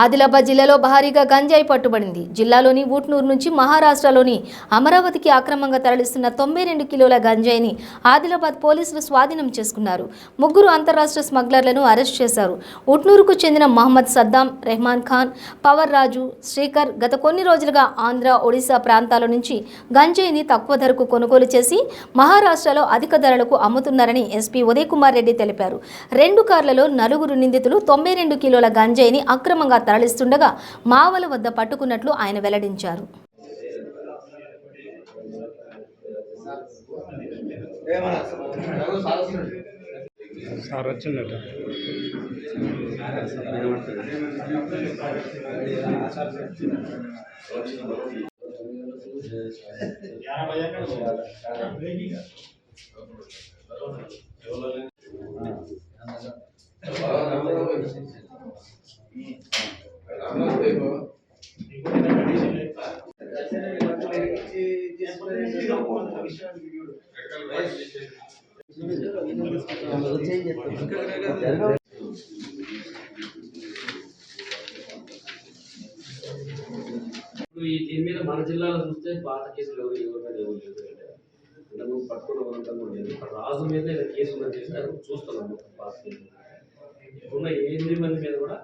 ఆదిలాబాద్ జిల్లాలో భారీగా గంజాయి పట్టుబడింది. జిల్లాలోని ఊట్నూరు నుంచి మహారాష్ట్రలోని అమరావతికి అక్రమంగా తరలిస్తున్న 92 కిలోల గంజాయిని ఆదిలాబాద్ పోలీసులు స్వాధీనం చేసుకున్నారు. 3 అంతర్రాష్ట్ర స్మగ్లర్లను అరెస్ట్ చేశారు. ఊట్నూరుకు చెందిన మహమ్మద్ సద్దాం, రెహమాన్ ఖాన్, పవర్ రాజు, శ్రీకర్ గత కొన్ని రోజులుగా ఆంధ్ర, ఒడిశా ప్రాంతాల నుంచి గంజాయిని తక్కువ ధరకు కొనుగోలు చేసి మహారాష్ట్రలో అధిక ధరలకు అమ్ముతున్నారని ఎస్పీ ఉదయ్ కుమార్ రెడ్డి తెలిపారు. 2 కార్లలో 4 నిందితులు 92 కిలోల గంజాయిని అక్రమంగా తరలిస్తుండగా మావల వద్ద పట్టుకున్నట్లు ఆయన వెల్లడించారు. దీని మీద మన జిల్లాలో చూస్తే పాత కేసులు ఎవరు పట్టుకున్న రాజు మీద కేసు ఉందని చేసినారు. చూస్తున్నాం పాత కేసులు ఉన్న 8 మంది మీద కూడా